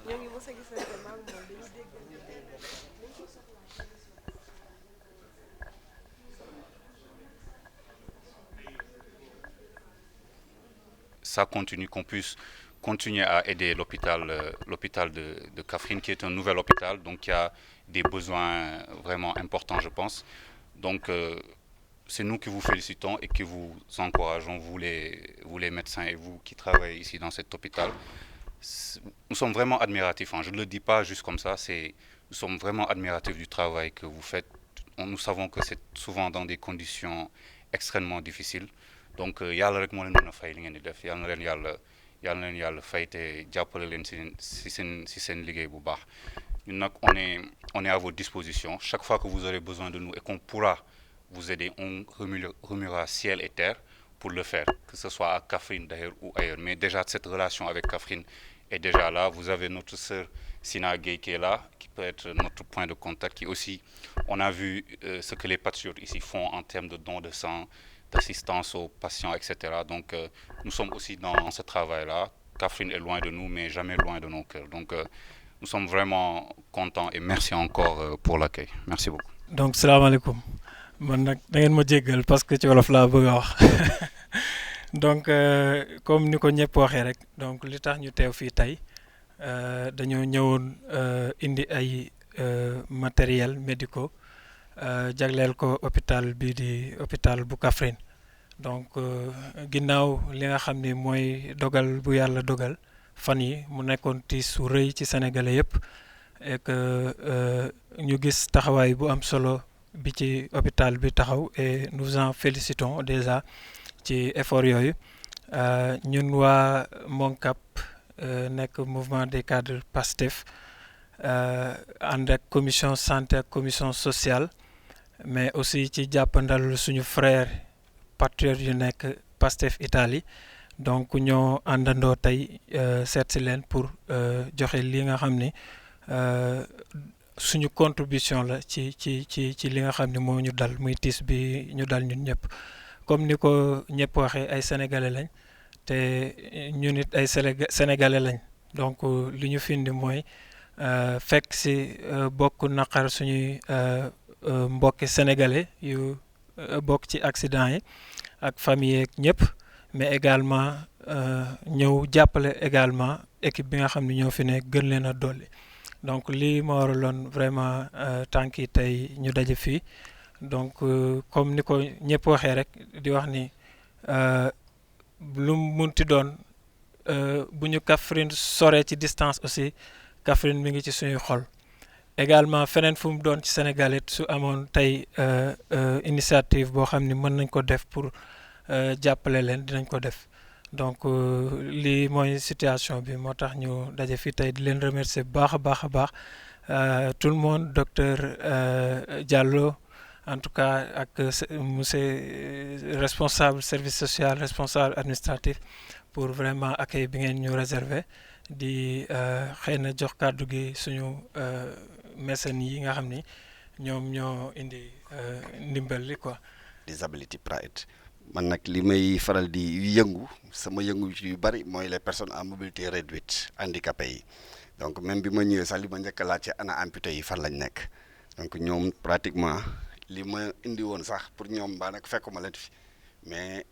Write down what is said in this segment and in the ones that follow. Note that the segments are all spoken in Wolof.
ñoo ngi mës a gisante maa ngi moom dañuy déggante Ça continue, qu'on puisse continuer à aider l'hôpital de Kaffrine, qui est un nouvel hôpital, donc qui a des besoins vraiment importants, je pense. Donc, c'est nous qui vous félicitons et qui vous encourageons, vous les médecins et vous qui travaillez ici dans cet hôpital. Nous sommes vraiment admiratifs, hein. Je ne le dis pas juste comme ça, nous sommes vraiment admiratifs du travail que vous faites. Nous savons que c'est souvent dans des conditions extrêmement difficiles. Donc yàlla rek moo leen mën a fay li ngeen di def yàlla fay te jàppale leen si seen liggéey bu baax ñun nag on est à votre disposition chaque fois que vous aurez besoin de nous et qu'on pourra vous aider on remuera ciel et terre pour le faire, que ce soit à Kaffrine d'ailleurs ou ailleurs. Mais déjà, cette relation avec Kaffrine est déjà là. Vous avez notre sœur Sina Gueye qui est là, qui peut être notre point de contact, qui aussi, on a vu ce que les patriotes ici font en termes de dons de sang, d'assistance aux patients, etc. Donc, nous sommes aussi dans ce travail-là. Kaffrine est loin de nous, mais jamais loin de nos cœurs. Donc, nous sommes vraiment contents et merci encore pour l'accueil. Merci beaucoup. Donc, salam alaikum. Man nag da ngeen ma jéggal parce que ci wolof laa bëgg a wax donc comme ni ko ñëpp waxee rek donc li tax ñu teew fii tey dañoo ñëwoon indi ay matériel médicaux jagleel ko hôpital bii di hôpital bu Kaffrine donc ginnaaw li nga xam ni mooy dogal bu yàlla dogal fan yi mu nekkoon tiis su rëy ci sénégalais yëpp et que ñu gis taxawaay bu am solo bi ci hôpital bi taxaw et nous en félicitons déjà ci effort yooyu ñun waa MONCAP nekk mouvement des cadres PASTEF ànd ak commission santé ak commission sociale mais aussi ci jàppandal suñu frère patriote yu nekk PASTEF Italie donc ñoo àndandoo tey seet si leen pour joxe li nga xam ni suñu contribution la ci li nga xam ne moo ñu dal muy tiis bi ñu dal ñun ñëpp comme ni ko ñëpp waxee ay sénégalais lañ te ñun it ay sénégalais lañ donc li ñu findi mooy fekk si bokk naqar suñuy mbokki sénégalais yu bokk ci accident yi ak famille yeeg ñëpp mais également ñëw jàppale également équipe bi nga xam ne ñoo fi ne gën leen a dolli. Donc lii moo waraloon vraiment tànk yi tey ñu daje fii donc comme ni ko ñëpp waxee rek di wax ni lu mu munti doon bu ñu Kaffrine soree ci distance aussi Kaffrine mi ngi ci suñuy xol également feneen fu mu doon ci Sénégal it su amoon tey initiative boo xam ni mën nañ ko def pour jàppale leen dinañ ko def. Donc lii mooy situation bi moo tax ñu daje fii tey di leen remercier bu baax a baax a baax tout le monde docteur Diallo en tout cas ak monsieur responsable service social responsable administratif pour vraiment accueil bi ngeen ñu réservé di xëy na jox kàddu gi suñu mécènes yi nga xam ni ñoom ñoo indi ndimbal li quoi. Disability Pride. Man nag li may faral di yëngu sama yëngu yu bari mooy les personnes à mobilité réduite handicapées yi donc même bi ma ñëwee sax li ma njëkk a laajte ana amputé yi fan lañ nekk donc ñoom pratiquement li ma indi woon sax pour ñoom ba nag fekkuma leen fi mais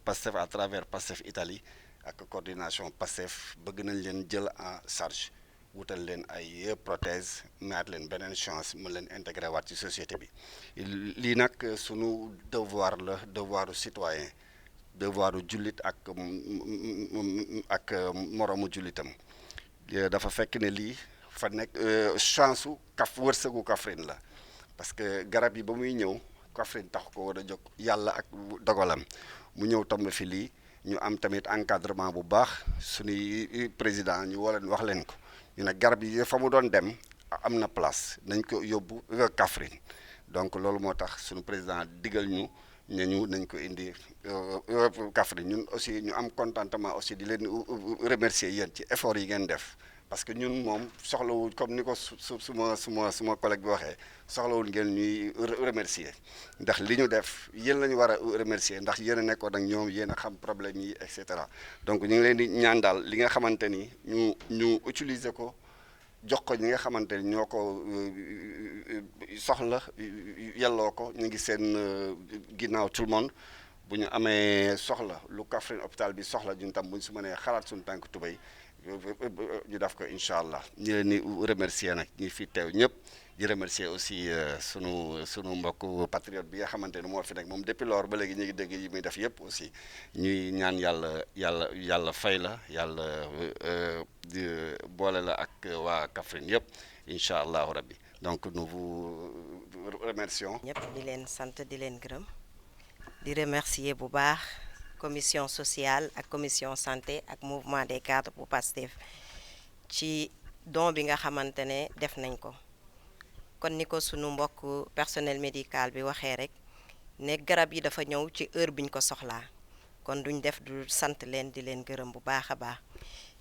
PASTEF à travers PASTEF Italie ak coordination PASTEF bëgg nañ leen jël en charge wutal leen ay prothèse maat leen beneen chance mën leen intégré waat ci société bi lii nag sunu devoir la devoiru citoyen devoiru jullit ak moromu jullitam dafa fekk ne lii fa nekk chance su wërsëgu Kaffrine la parce que garab yi ba muy ñëw Kaffrine tax ko war a jóg yàlla ak dogalam mu ñëw tomb fi lii ñu am tamit encadrement bu baax suñuy président ñu wala wax leen ko ñu ne garab yi fa mu doon dem am na place nañ ko yóbbu Kaffrine donc loolu moo tax suñu président digal ñu ne ñu nañ ko indi Kaffrine ñun aussi ñu am contentement aussi di leen remercier yéen ci effort yi ngeen def parce que ñun moom soxlawul comme ni ko suma collègue bi waxee soxlawul ngeen ñuy remercier ndax li ñu def yéen la ñu war a remercier ndax yéen a nekkoon ak ñoom yéen a xam problème yi et cetera donc ñu ngi leen di ñaan daal li nga xamante ni ñu utiliser ko jox ko ñi nga xamante ni ñoo ko soxla yelloo ko ñu ngi seen ginnaaw tout le monde bu ñu amee soxla lu Kaffrine hôpital bi soxla ñun tam bu ñu su mënee xalaat suñu tànk tubéy ñu def ko incha allah ñu leen di remercier nag ñi fi teew ñëpp di remercier aussi sunu mbokk patriote bi nga xamante ne moo fi nekk moom depuis lors ba léegi ñu ngi dégg yi muy def yëpp aussi ñuy ñaan yàlla fay la yàlla boole la ak waa Kaffrine yëpp incha allahu rabbi donc nous vous remercions. ñëpp di leen sant di leen gërëm di remercier bu baax. commission sociale ak commission santé ak mouvement des cadres bu Pastef ci don bi nga xamante ne def nañ ko kon ni ko sunu mbokk personnel médical bi waxee rek ne garab yi dafa ñëw ci heure biñ ko soxlaa kon duñ def du sant leen di leen gërëm bu baax a baax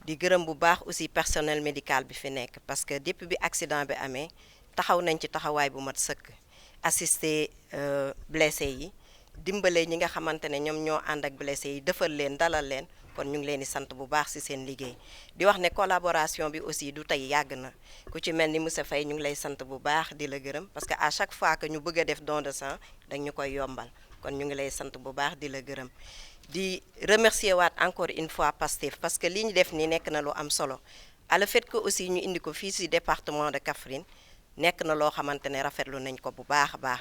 di gërëm bu baax aussi personnel médical bi fi nekk parce que depuis bi accident bi amee taxaw nañ ci taxawaay bu mat sëkk assister blessé yi dimbale ñi nga xamante ne ñoom ñoo ànd ak blessé yi defal leen dalal leen kon ñu ngi leen di sant bu baax ci seen liggéey di wax ne collaboration bi aussi du tey yàgg na ku ci mel ni monsieur Faye ñu ngi lay sant bu baax di la gërëm parce que à chaque fois que ñu bëgg a def don de sang dañ ñu koy yombal kon ñu ngi lay sant bu baax di la gërëm di remercier waat encore une fois Pastef parce que li ñu def ni nekk na lu am solo à le fait que aussi ñu indi ko fii ci département de Kaffrine nekk na loo xamante ne rafetlu nañ ko bu baax a baax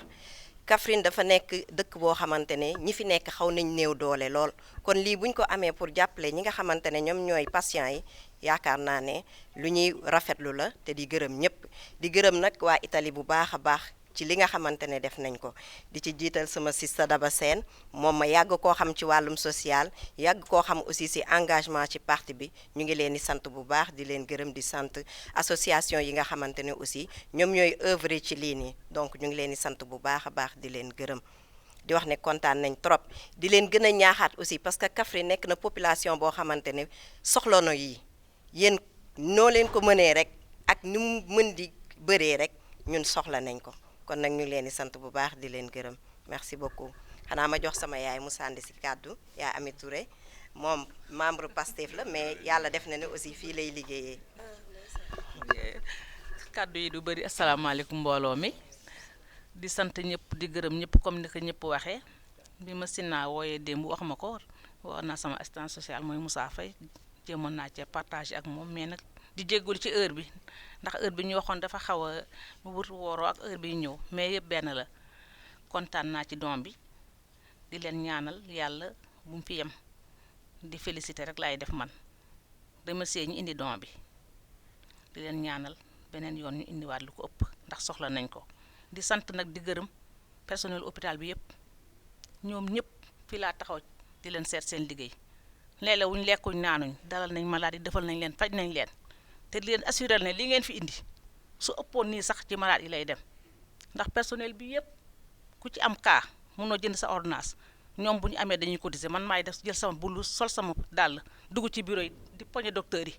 Kaffrine dafa nekk dëkk boo xamante ne ñi fi nekk xaw nañ néew doole lool kon lii buñ ko amee pour jàppale ñi nga xamante ne ñoom ñooy patients yi yaakaar naa ne lu ñuy rafetlu la te di gërëm ñëpp di gërëm nag waa Italie bu baax a baax ci li nga xamante ne def nañ ko di ci jiital sama sista Daba Sène moom ma yàgg koo xam ci wàllum social yàgg koo xam aussi ci engagement ci parti bi ñu ngi leen di sant bu baax di leen gërëm di sant association yi nga xamante ne aussi ñoom ñooy œuvre ci lii nii donc ñu ngi leen di sant bu baax a baax di leen gërëm di wax ne kontaan nañ trop di leen gën a ñaaxaat aussi parce que Kaffrine nekk na population boo xamante ne soxla na yi yéen noo leen ko mënee rek ak ni mu mën di bëree rek ñun soxla nañ ko kon nag ñu ngi leen di sant bu baax di leen gërëm merci beaucoup xanaa ma jox sama yaay mu sànni si kàddu yaa Ami Touré moom membre Pastef la mais yàlla def na ne aussi fii lay liggéeyee. kàddu yi du bëri asalaamaaleykum mbooloo mi di sant ñëpp di gërëm ñëpp comme ni ko ñëpp waxee bi ma Sina wooyee démb wax ma ko wax naa sama assistant social mooy Moussa Faye jéemoon naa cee partage ak moom mais nag di jéggul ci heure bi ndax heure bi ñu waxoon dafa xaw a wut wooroo ak heure bi ñëw mais yëpp benn la kontaan naa ci don bi di leen ñaanal yàlla bu mu fi yem di féliciter rek laay def man remercier ñu indi don bi di leen ñaanal beneen yoon ñu indiwaat lu ko ëpp ndax soxla nañ ko di sant nag di gërëm personnel hôpital bi yëpp ñoom ñëpp fii laa taxaw di leen seet seen liggéey léeg-léeg wuñ lekkuñ naanuñ dalal nañ malade yi defal nañ leen faj nañ leen te di leen assurer ne li ngeen fi indi su ëppoon nii sax ci malade yi lay dem ndax personnel bi yëpp ku ci am cas mënoo jënd sa ordonnance ñoom bu ñu amee dañuy cotiser man maay def jël sama bulu sol sama dàll dugg ci bureau yi di poñe docteur yi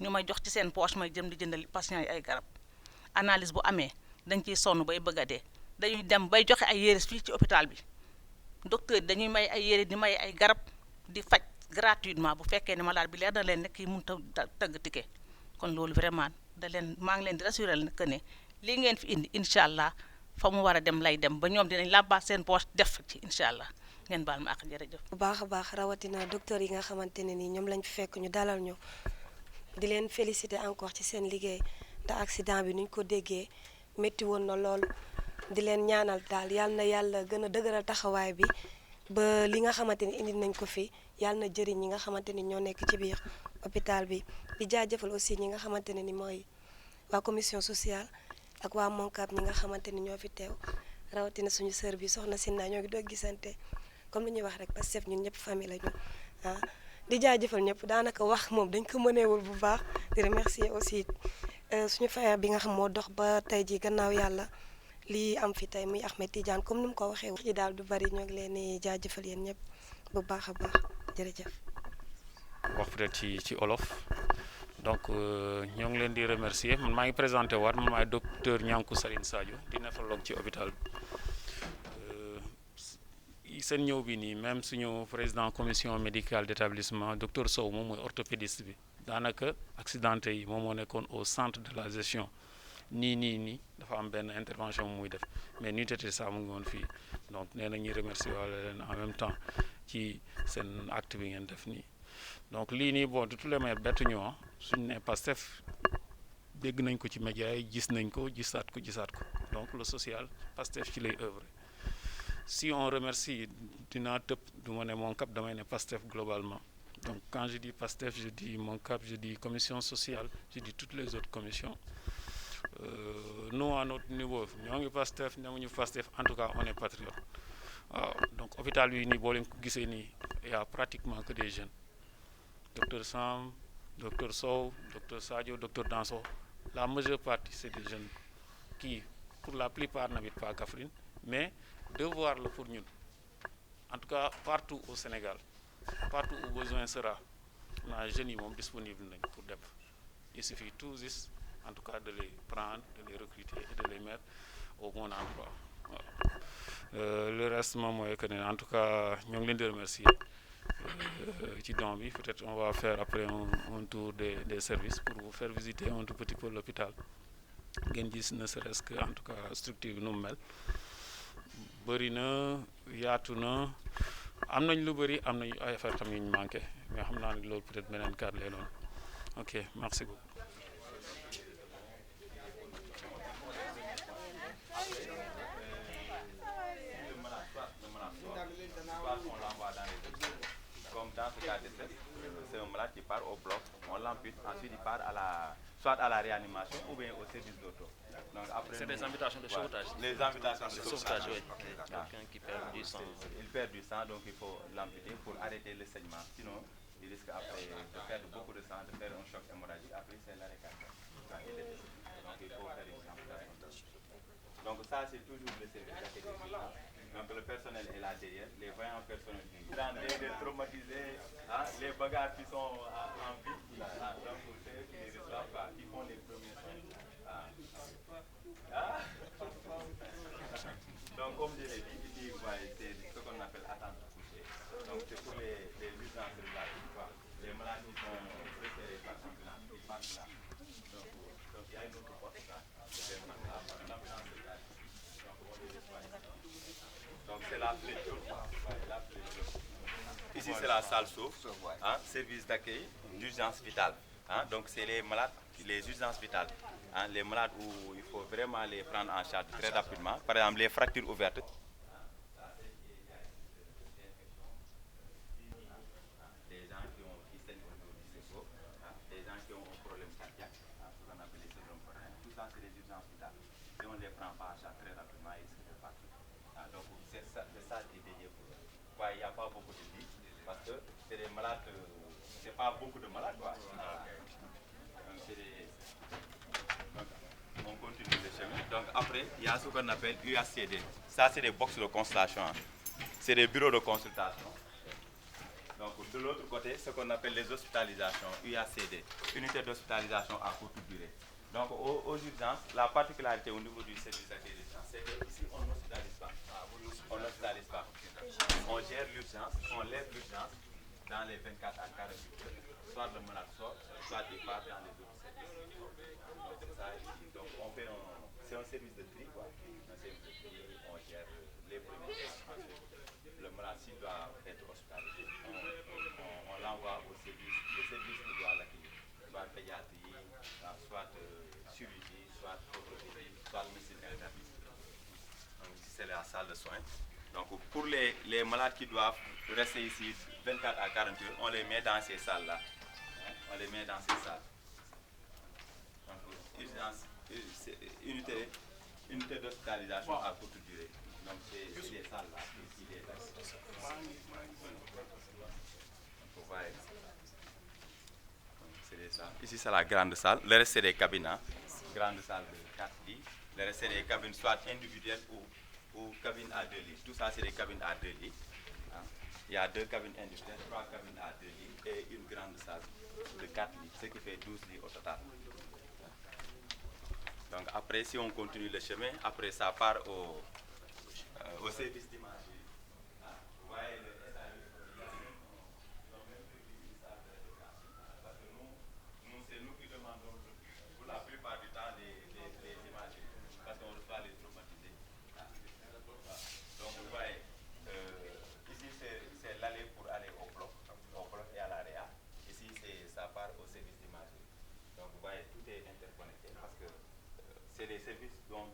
ñu may jox ci seen poche may jëm di jëndal patient yi ay garab analyse bu amee dañ ciy sonn bay bëgg a dee dañuy dem bay joxe ay yére fii ci hôpital bi docteur yi dañuy may ay yére di may ay garab di faj gratuitement bu fekkee ne malade bi leer na leen nekk yi mënut a tëgg ticket kon loolu vraiment da leen maa ngi leen di rassurer que ne lii ngeen fi indi incha allah fa mu war a dem lay dem ba ñoom dinañ làmbaat seen poche def ci incha allah ngeen baal ma ak jërëjëf. bu baax a baax rawatina docteur yi nga xamante ne ni ñoom lañ fi fekk ñu dalal ñu di leen féliciter encore ci seen liggéey ndax accident bi nuñ ko déggee métti woon na lool di leen ñaanal daal yal na yàlla gën a dëgëral taxawaay bi ba li nga xamante ni indi nañ ko fi yàlla na jëriñ ñi nga xamante ni ñoo nekk ci biir hôpital bi di jaajëfal aussi ñi nga xamante ne ni mooy waa commission sociale ak waa Moncap ñi nga xamante ni ñoo fi teew rawatina suñu sœur bi soxna Sina ñoo ngi doog gisante comme li ñuy wax rek parce que ñun ñëpp famille la ñu ah di jaajëfal ñëpp daanaka wax moom dañ ko mëneewul bu baax di remercier aussi suñu frère bi nga xam moo dox ba tey ji gannaaw yàlla lii am fi tey muy Ahmed Tidiane comme ni mu ko waxee wax ji daal du bari ñoo ngi leen di jaajëfal yéen ñëpp bu baax a baax jërëjëf. wax peut-être ci olof donc ñoo ngi leen di remercier man maa ngi présenté waat man maay docteur Niankou Saline Sadio di néphrologue ci hôpital bi seen ñëw bi nii même suñu président commission médicale d'établissement docteur Sow moom mooy orthopédiste bi daanaka accidenté yi moom moo nekkoon au centre de la gestion nii dafa am benn intervention muy def mais nu tete ça mu ngi woon fii donc nee na ñuy remercier wala leen en même temps ci seen acte bi ngeen def nii donc lii nii bon de tous les moyens bettu ñu suñu ne Pastef dégg nañ ko ci média yi gis nañ ko gisaat ko donc le social Pastef ci lay œuvre si on remercie dinaa tëb du ma ne mon cap damay ne Pastef globalement donc quand je dis Pastef je dis mon cap je dis commission sociale je dis toutes les autres commissions nous à notre niveau ñoo ngi Pastef nemuñu Pastef en tout cas on est patriote waaw donc hôpital bi nii boo leen ko gisee nii il y a pratiquement que des jeunes docteur Sam docteur Sow docteur Sadio docteur Danso la majeure partie c'est des jeunes qui pour la plupart n'habitent pas à Kaffrine mais devoir la pour ñun en tout cas partout au Sénégal partout où besoin sera na jeunes yi moom disponible nañ pour dem il suffit tout juste en tout cas de les prendre de les recruter et de les mettre au bon endroit le reste moom mooy que ne en tout cas ñoo ngi leen di remercier ci don bi peut-être on va faire après un tour des services pour vous faire visiter un tout petit peu l'hôpital ngeen gis ne serait-ce que en tout cas structure bi nu mu mel bëri na yaatu na am nañ lu bëri am nañ ay affaire xam yu ñu manqué mais xam naa ne loolu peut-être beneen cadre lay doon ok merci beaucoup. Dans ce cas d'essai, c'est un malade qui part au bloc, on l'ampute, ensuite il part soit à la réanimation ou bien au service d'auto. C'est des invitations de sauvetage. Les invitations de sauvetage, oui. Quelqu'un qui perd du sang. Il perd du sang, donc il faut l'amputer pour arrêter le saignement. Sinon, il risque après de perdre beaucoup de sang, de faire un choc hémorragique. Après, c'est l'arrêt cardiaque. Donc il faut faire une amputation. Donc ça, c'est toujours le service d'accueil. Donc le personnel est là derrière, les voyants personnels les traumatisés, les bagages qui sont en vie, donc ceux qui ne reçoivent pas, qui font les premiers soins. Donc comme je l'ai dit, ici vous voyez, c'est ce qu'on appelle attente couchée. Donc c'est pour les urgences relatives, les malades qui sont préférés par ambulance, qui passent là. Donc il y a une autre porte là, l'ambulance relative. Donc on les reçoit. Donc c'est la pléthore. Ici c'est la salle sauve, service d'accueil d'urgence vitale. Donc c'est les malades, les urgences vitales. Les malades où il faut vraiment les prendre en charge très rapidement. Par exemple les fractures ouvertes. Les gens qui saignent au niveau du cerveau, les gens qui ont un problème cardiaque, ce qu'on appelle les syndromes coronariens. Tout ça c'est les urgences vitales. Si on ne les prend pas en charge très rapidement, ils risquent de partir. Donc c'est ça qui est dédié pour eux. Il n'y a pas beaucoup de lits parce que c'est des malades, c'est pas beaucoup de malades quoi. Donc, on continue le chemin. Donc après, il y a ce qu'on appelle UACD. Ça c'est des boxes de consultation. C'est des bureaux de consultation. Donc de l'autre côté, ce qu'on appelle les hospitalisations, UACD, unité d'hospitalisation à courte durée. Donc aux urgences, la particularité au niveau du service d'accueil d'urgence, c'est qu'ici on n'hospitalise pas. On n'hospitalise pas. On gère l'urgence, on lève l'urgence dans les 24 à 48 heures. Soit le malade sort, soit il part dans les autres services. Donc c'est ça ici. Donc on fait c'est un service de tri quoi. Un service de tri, on gère les premiers cas. Le malade s'il doit être hospitalisé, on l'envoie au service, le service qui doit l'accueillir. Soit pédiatrie, soit chirurgie, soit orthopédie, soit médecine interniste. Donc ici c'est la salle de soins. Donc pour les malades qui doivent rester ici 24 à 40 heures, on les met dans ces salles-là. On les met dans ces salles. Donc urgence, unité d'hospitalisation à courte durée. Donc c'est ces salles-là. Ici, c'est des salles. Ici c'est la grande salle. Le reste c'est des cabines. Grande salle de 4 lits. Le reste c'est des cabines soit individuelles ou cabines à 2 lits. Tout ça, c'est des cabines à 2 lits. Il y a 2 cabines individuelles, 3 cabines à 2 lits et une grande salle de 4 lits, ce qui fait 12 lits au total. Donc après, si on continue le chemin, après ça part au service d'imagerie. Vous voyez le c'est nous qui demandons pour la plupart du temps les imageries, parce qu'on reçoit les traumatisés. Donc vous voyez, ici c'est l'aller pour aller au bloc et à l'AREA. Ici ça part au service d'imagerie. Donc vous voyez, tout est interconnecté parce que c'est les services dont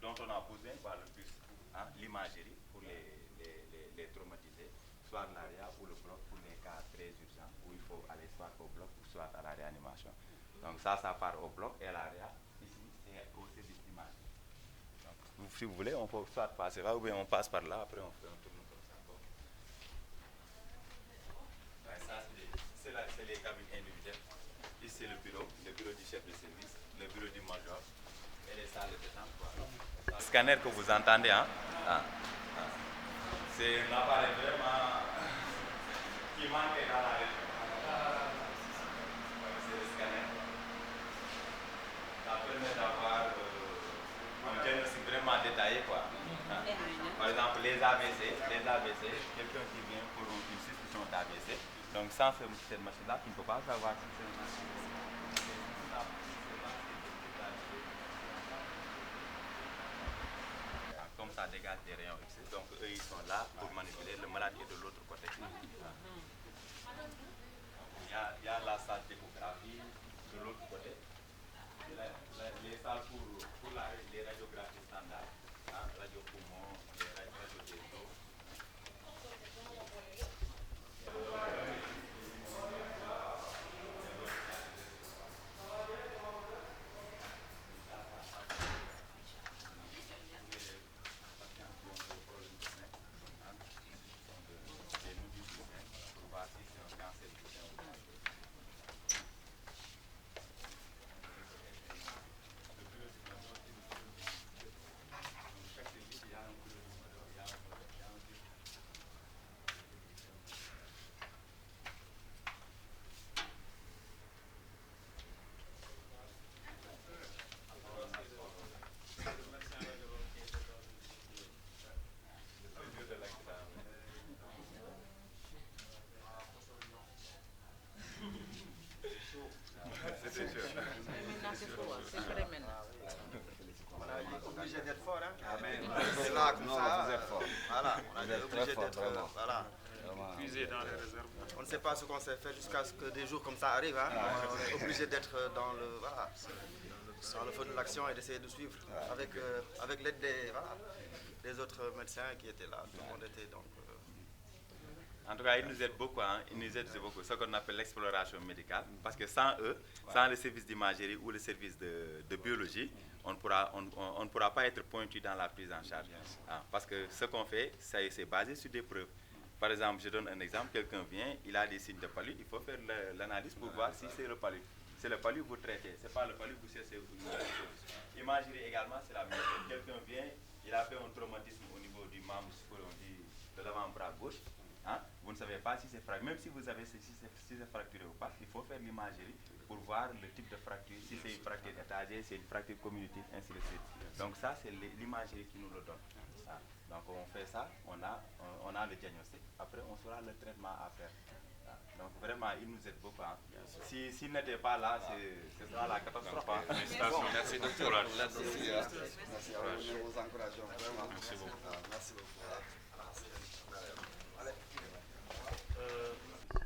on a besoin le plus, hein, l'imagerie pour les traumatisés, soit l'AREA ou le bloc pour les cas très urgents où il faut aller soit au bloc ou soit à la réanimation. Donc ça part au bloc et à l'AREA. Ici, c'est au service d'imagerie. Donc si vous voulez, on peut soit passer là ou bien on passe par là, après on fait un tour comme ça. Ouais, ça, c'est les cabines individuelles. Ici, c'est le bureau du chef de service, le bureau du major et les salles de détente. Le scanner que vous entendez, hein, c'est un appareil vraiment qui manque dans la région. C'est le scanner. Ça permet d'avoir un diagnostic vraiment détaillé, quoi. Par exemple, les AVC, quelqu'un qui vient pour une suspicion d'AVC, donc sans cette machine-là, tu ne peux pas savoir si c'est une machine. Comme ça dégage des rayons X, donc eux ils sont là pour manipuler, le malade est de l'autre côté. Il y a la salle d'échographie de l'autre côté, les salles pour les radiographies standards, hein, radio poumon, les radios des os. Obligé d'être fort, hein? C'est là comme ça. Vous êtes fort. Voilà, on est obligé d'être voilà. Puiser dans les réserves. On ne sait pas ce qu'on s'est fait jusqu'à ce que des jours comme ça arrivent. Hein? On est obligé d'être dans le feu de l'action et d'essayer de suivre avec l'aide des autres médecins qui étaient là. Tout le monde était donc. En tout cas, ils nous aident beaucoup, hein? Ils nous aident beaucoup, ce qu'on appelle l'exploration médicale, parce que sans eux, sans le service d'imagerie ou le service de biologie, on ne pourra pas être pointu dans la prise en charge. Hein? Parce que ce qu'on fait, c'est basé sur des preuves. Par exemple, je donne un exemple, quelqu'un vient, il a des signes de palu, il faut faire l'analyse pour voir si c'est le palu. C'est le palu que vous traitez, c'est pas le palu que vous cherchez. Imagerie également, c'est la même chose. Quelqu'un vient, il a fait un traumatisme au niveau du membre, de l'avant-bras gauche. Hein? Vous ne savez pas si c'est fracturé, même si vous savez si c'est fracturé ou pas, il faut faire l'imagerie pour voir le type de fracture, si c'est une fracture étagée, c'est une fracture communicative, ainsi de suite. Donc ça, c'est l'imagerie qui nous le donne. Hein? Donc on fait ça, on a le diagnostic, après on saura le traitement à faire. Hein? Donc vraiment, il nous aide beaucoup. Hein? S'il n'était pas là, ce sera la catastrophe. Hein? Félicitations, merci de courage. Merci à vous, nous vous encourageons vraiment. Merci beaucoup. Merci beaucoup.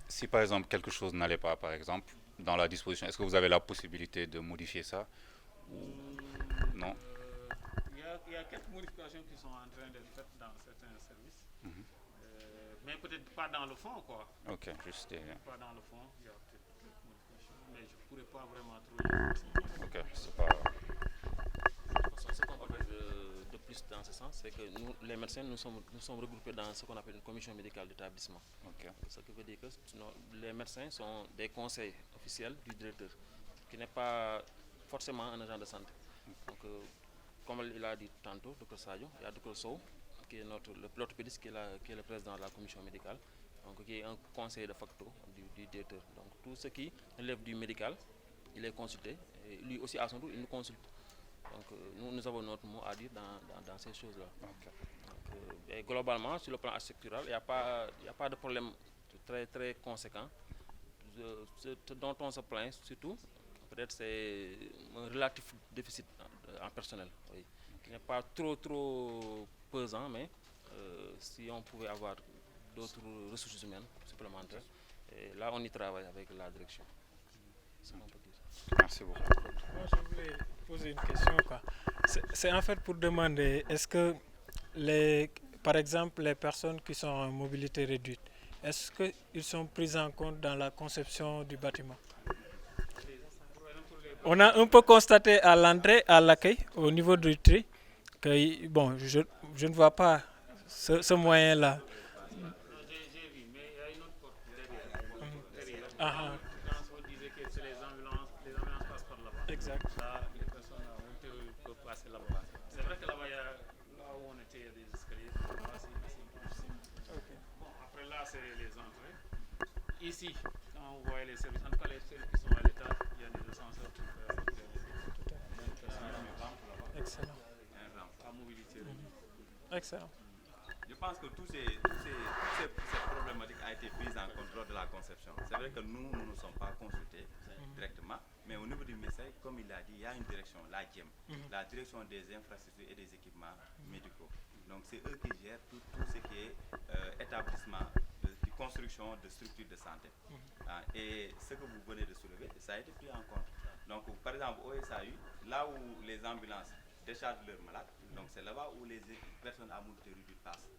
Si par exemple quelque chose n'allait pas, par exemple, dans la disposition, est-ce que vous avez la possibilité de modifier ça ou non? Il y a quelques modifications qui sont en train d'être faites dans certains services, mais peut-être pas dans le fond, quoi. Ok, juste Pas dans le fond, il y a peut-être quelques modifications, mais je ne pourrais pas vraiment trop. Ok, c'est pas... Ce qu'on peut faire de plus dans ce sens, c'est que nous, les médecins, nous sommes regroupés dans ce qu'on appelle une commission médicale d'établissement. Ok. Ce qui veut dire que les médecins sont des conseils officiels du directeur, qui n'est pas forcément un agent de santé. Donc, comme il a dit tantôt, Dr Sadio, il y a Dr Sow, qui est l'orthopédiste, qui est le président de la commission médicale. donc qui est un conseiller de facto du directeur. Donc tout ce qui relève du médical, il est consulté, et lui aussi à son tour, il nous consulte. Donc nous avons notre mot à dire dans ces choses-là. Et globalement, sur le plan architectural, il n'y a pas de problème très, très conséquent. Ce dont on se plaint surtout, peut-être c'est un relatif déficit en personnel, oui, qui n'est pas trop pesant, mais si on pouvait avoir d'autres ressources humaines supplémentaires, et là on y travaille avec la direction. Merci beaucoup. Moi, je voulais poser une question, quoi. C'est en fait pour demander, est-ce que par exemple, les personnes qui sont en mobilité réduite, est-ce qu'ils sont pris en compte dans la conception du bâtiment? On a un peu constaté à l'entrée, à l'accueil, au niveau du tri, que bon, je ne vois pas ce moyen-là. J'ai vu, mais il y a une autre porte derrière. Ah, On disait que c'est les ambulances passent par là-bas. exact. Là, les personnes à mobilité peuvent passer là-bas. C'est vrai que là-bas, là où on était, il y a des escaliers. Là, c'est difficile. Bon, après là, c'est les entrées. Ici, quand vous voyez les services, en tout cas les services qui sont à l'étage, il y a des ascenseurs pour faire Excellent. à mobilité. Excellent. Je pense que toutes ces problématiques ont été prises en compte lors de la conception. C'est vrai que nous ne sommes pas consultés directement, mais au niveau du ministère, comme il l'a dit, il y a une direction, la DIEM, la direction des infrastructures et des équipements médicaux. Donc c'est eux qui gèrent tout ce qui est établissement, de construction de structures de santé. Et ce que vous venez de soulever, ça a été pris en compte. Donc par exemple au SAU, là où les ambulances déchargent leurs malades, donc c'est là-bas où les personnes à mobilité réduite passent.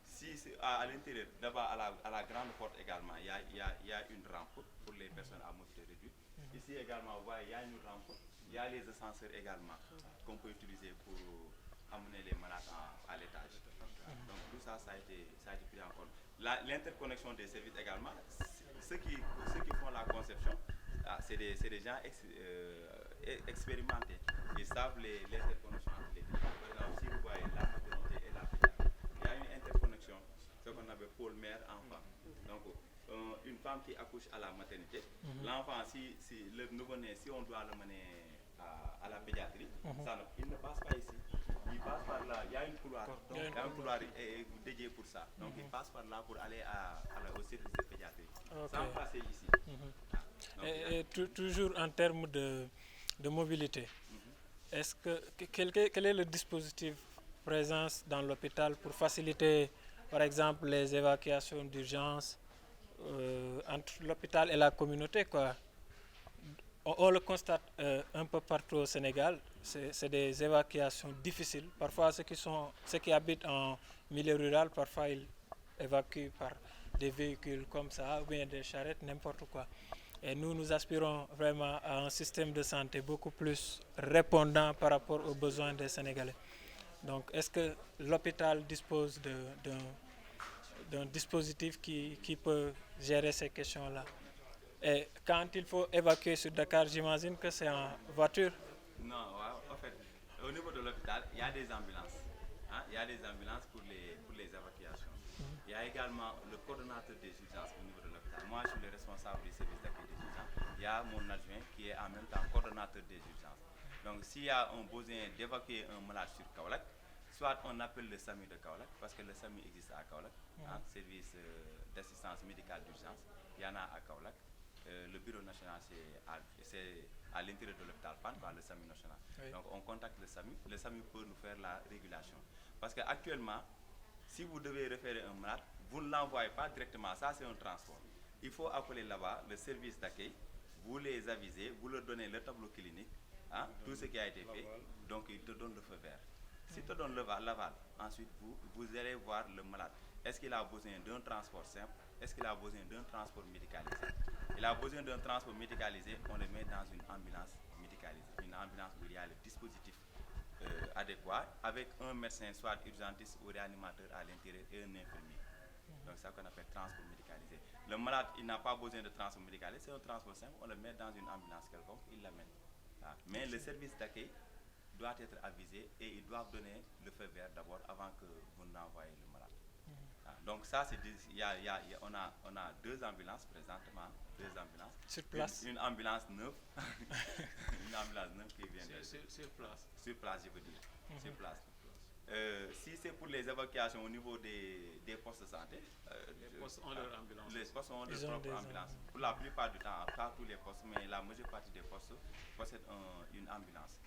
Si à l'intérieur, d'abord à la grande porte également, il y a une rampe pour les personnes à mobilité réduite. Ici également, vous voyez, il y a une rampe, il y a les ascenseurs également qu'on peut utiliser pour amener les malades à l'étage. Donc tout ça, ça a été pris en compte. L'interconnexion des services également, ceux qui font la conception, c'est des gens expérimentés. Ils savent les interconnexions entre les deux. Par exemple, si vous voyez la maternité et la pédiatrie, il y a une interconnexion, ce qu'on appelle pôle mère-enfant. Donc, une femme qui accouche à la maternité, l'enfant, si le nouveau-né, si on doit le mener à la pédiatrie, il ne passe pas ici. Il passe par là, il y a un couloir dédié pour ça. Donc il passe par là pour aller au service de pédiatrie, sans passer ici. Et toujours en termes de mobilité, est-ce quel est le dispositif présent dans l'hôpital pour faciliter, par exemple, les évacuations d'urgence entre l'hôpital et la communauté, quoi? On le constate un peu partout au Sénégal, c'est des évacuations difficiles. Parfois, ceux qui habitent en milieu rural, parfois ils évacuent par des véhicules comme ça, ou bien des charrettes, n'importe quoi. Et nous aspirons vraiment à un système de santé beaucoup plus répondant par rapport aux besoins des Sénégalais. Donc, est-ce que l'hôpital dispose d'un dispositif qui peut gérer ces questions-là? Et quand il faut évacuer sur Dakar, j'imagine que c'est en voiture. Non, en fait, au niveau de l'hôpital, il y a des ambulances. Il y a des ambulances pour les évacuations. Il y a également le coordonnateur des urgences au niveau de l'hôpital. Moi, je suis le responsable du service d'accueil des urgences. Il y a mon adjoint qui est en même temps coordonnateur des urgences. Donc, s'il y a un besoin d'évacuer un malade sur Kaolack, soit on appelle le SAMU de Kaolack, parce que le SAMU existe à Kaolack, service d'assistance médicale d'urgence. Il y en a à Kaolack. Le bureau national, c'est à l'intérieur de l'hôpital Fann, le SAMU national. Oui. Donc on contacte le SAMU peut nous faire la régulation. Parce qu'actuellement, si vous devez référer un malade, vous ne l'envoyez pas directement, ça c'est un transport. Il faut appeler là-bas le service d'accueil, vous les avisez, vous leur donnez le tableau clinique, tout ce qui a été fait, donc ils te donnent le feu vert. S'ils te donnent l'aval, ensuite vous allez voir le malade. Est-ce qu'il a besoin d'un transport simple? Est-ce qu'il a besoin d'un transport médicalisé? Il a besoin d'un transport médicalisé, on le met dans une ambulance médicalisée. Une ambulance où il y a le dispositif adéquat, avec un médecin, soit urgentiste ou réanimateur à l'intérieur et un infirmier. Donc c'est ça qu'on appelle transport médicalisé. Le malade, il n'a pas besoin de transport médicalisé, c'est un transport simple, on le met dans une ambulance quelconque, il l'amène. Mais le service d'accueil doit être avisé et ils doivent donner le feu vert d'abord avant que vous n'envoyez le malade. Donc ça, on a 2 ambulances présentement, 2 ambulances. Sur place. Une ambulance neuve, une ambulance neuve qui vient sur place. Sur place, je veux dire, sur place. Si c'est pour les évacuations au niveau des postes de santé, les postes ont leur ambulance. Les postes ont leur propre ambulance. Pour la plupart du temps, pas tous les postes, mais la majeure partie des postes possèdent une ambulance.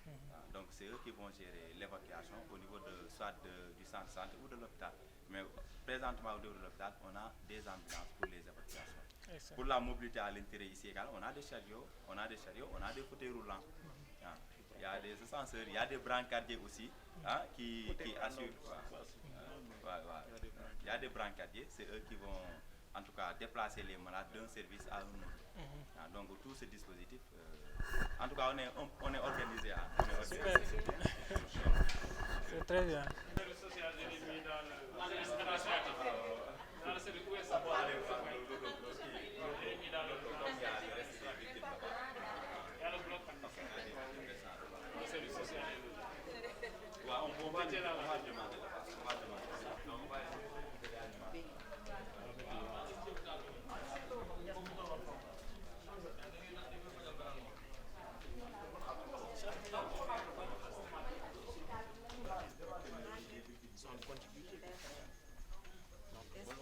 Donc c'est eux qui vont gérer l'évacuation au niveau soit du centre de santé ou de l'hôpital. Mais présentement au niveau de l'hôpital, on a des ambulances pour les évacuations. Excellent. Pour la mobilité à l'intérieur ici également, on a des chariots, on a des fauteuils roulants. Il y a des ascenseurs, il y a des brancardiers aussi qui assurent. Il y a des brancardiers, c'est eux qui vont en tout cas déplacer les malades d'un service à un autre. Donc tout ce dispositif, en tout cas on est organisé. Super. C'est très bien. Le social est mis dans le service administratif. Dans le service où est ça? Il y a le bloc administratif. Le service social est là. On va demander.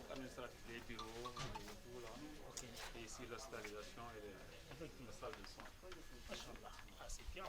Administratif, les bureaux, tout là. Et ici l'hospitalisation et la salle de soins. C'est bien.